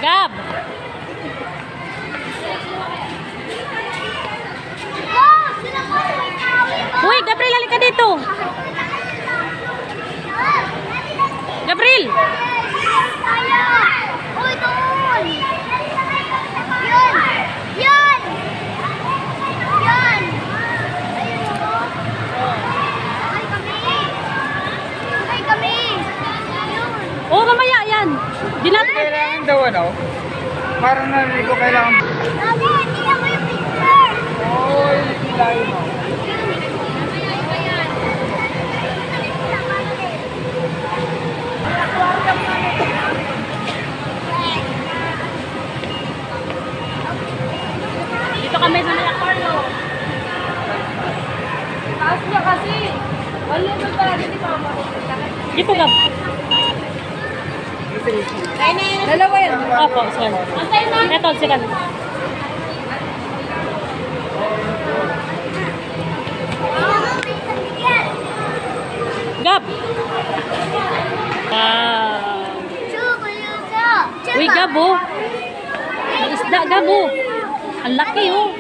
Gab! Uy, Gabriel, halika dito. Gabriel! Uy, doon! Yun! Yun! Yun! Ay, kami! Ay, kami! Yun! Oo, mamaya yan. Di natin. Kailangan daw ano? Parang narinig ko kailangan. Lagi, hindi ako yung picture! Oo, ilayo mo. Dito kami sa Maya Carlo. Taas niya kasi. Wala ito pala dito pa ako. Dito, Gab. Dalawa yan. Opo, sir. Ito, sir. Gab! Wow! Uy, Gab, oh! Ang isda, Gab, oh! Ang laki, oh!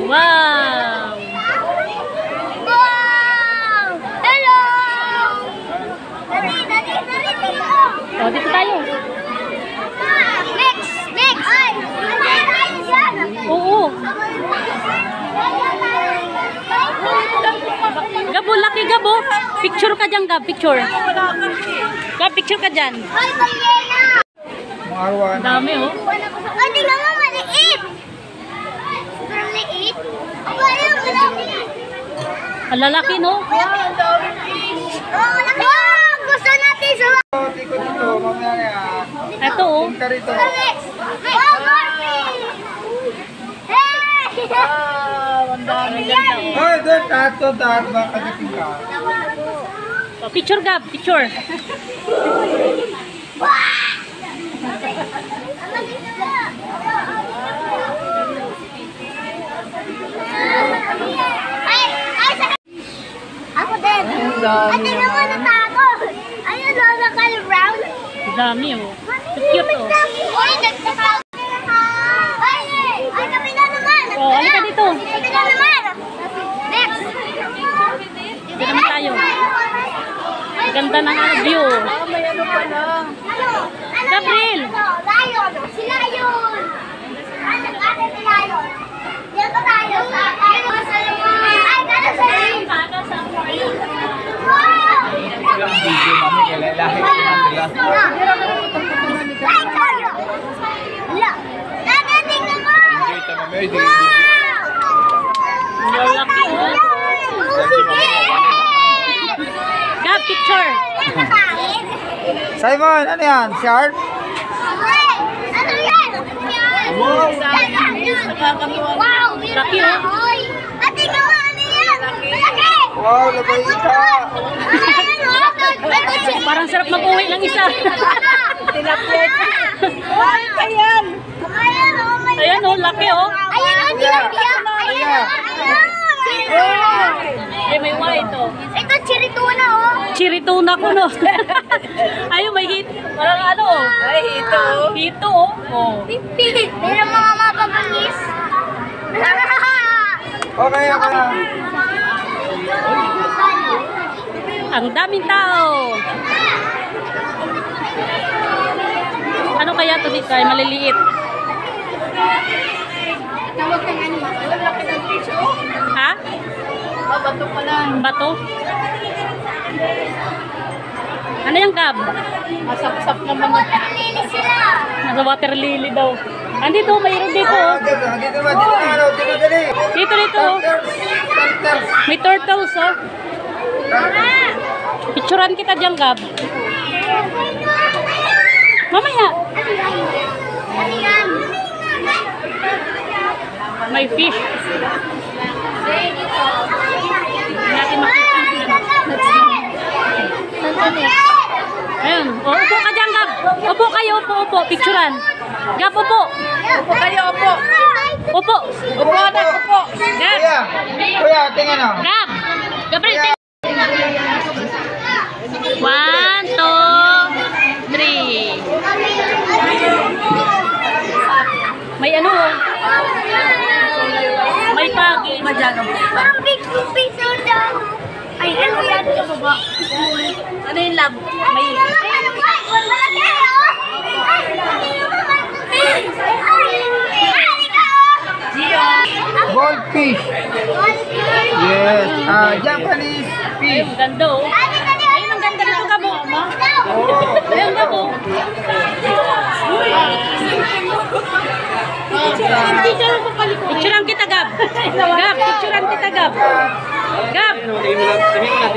Wow! Wow! Hello! Dali, dali, dali, dito! Oh, dito tayo. Next! Next! Ay! Oo. Gabo, laki, Gabo. Picture ka dyan, Gab. Picture. Gab, picture ka dyan. Ay, ballena! Mga arwana. Ang dami, oh. Ay, tingnan mo, maliit! Sobrang liit. Ang ayun, malaki. Ang lalaki, no? Oh, laki! Wow! Gusto natin sa... Tikot dito, mamaya na yan. Ito, oh. Punta rito. Next! Wow, Morphe! Hey! Ang dami ganda, oh. Ay, doon, tato, tato, baka dating ka. Oh, picture, Gab. Picture. Ay, ay, sa... Ako din. Ay, tingnan mo na tago. Ayun, local round. Ang dami, oh. Cute, oh. Uy, nagtatago. Ay, ay, kami na naman. Oh, halika dito. Kami na naman. Next. Dito naman tayo. Ganda ng view. May ano pala. Gabriel! Lion. Si Lion. Ano si Lion? Dito tayo sa... Ay, gano'n sa... Wow! Walang video, mami, kailangan sila. Ay, tayo! Wala. Dada, tingnan mo! Ito, mami, ito. Ang laki, oh. Sige! Gab, picture. Simon, ano yan? Shark? Ano yan? Wow! Wow! Laki, oh. At tingnan mo, ano yan? Malaki! Wow, labay ika! Parang sarap mag-uwi ng isa. Tilapia. Ay, ayan. Ayan, oh. Laki, oh. Ayan, oh, tilapia. Ayan, oh. Ay, may white, oh. Ito, chirituna, oh. Chirituna ko, no? Ayun, may hit. Parang ano, oh. Ay, ito. Hito, oh. Oh. Meron mga mapapangis. Okay, okay na. Ang daming tao. Ano kaya ito dito? Ay, maliliit. Tawag kang ano, ang laki ng fish, oh. Ha? Ah, bato pala. Bato? Ano yung, Gab? Masap-sap na mga. Linis sila. Nasa water lily daw. Andito, mayroon dito, oh. Dito ba? Dito na, ano? Dito, dali. Dito, dito, oh. Turtles. May turtles, oh. Picturean kita dyan, Gab. Mamaya. Ano yan? May fish. Hindi natin makikita. Ayun. O, upo ka dyan, Gab. Upo kayo, upo, upo. Picturean. Gab, upo. Upo kayo, upo. Upo. Upo, anak, upo. Gab. Kuya, kuya, tingnan o. Gab. Gabriel, 1, 2, 3. ba dyan ang buka? Parang big piso daw. Ay, ano yan sa baba? Ano yung lab? May... Ay, ano ba? Malaki, oh! Ay, Goldfish. Yes. Japanese Ay, fish. ang ganda oh. Ayun, ang ganda ng gabo. Ayun, ang gabo. Picturean kita, Gab. Gab, picturean kita, Gab. Gab,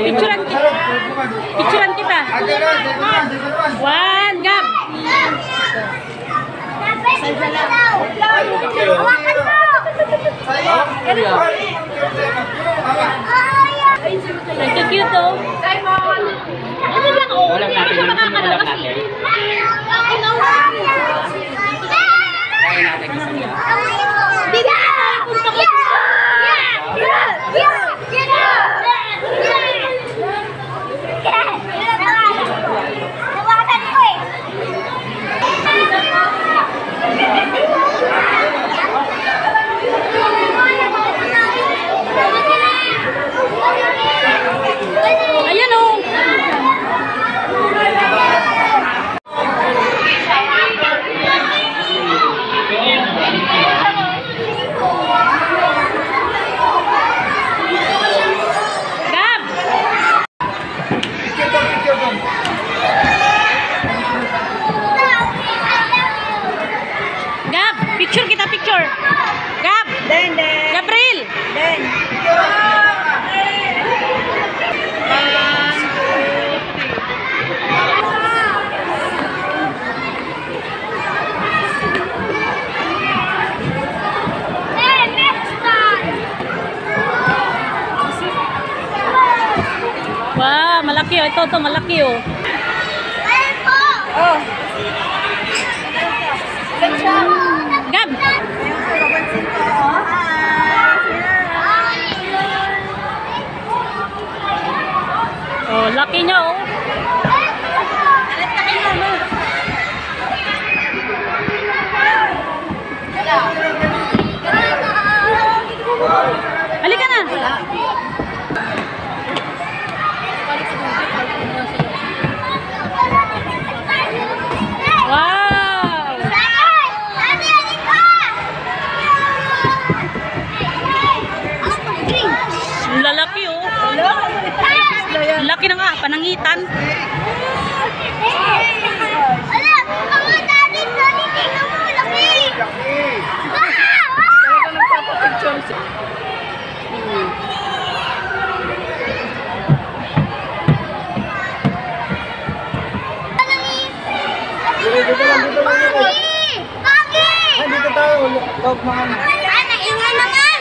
picturean kita. Picturean kita. One, Gab. Hawakan mo! Ang cute oh. Ano lang oh. Walang natin. Walang natin. Ayan oh. Gab! Gab, picture kita, picture. Gab! Den. Gabriel! Den. Wow, malaki oh. Ito, malaki oh. Oh. Gab! Oh, laki niya oh. Halika na. Wow! Ang lalaki oh. Laki na nga, panangitan. Dito tayo. Log mga. Ay, naiwan naman!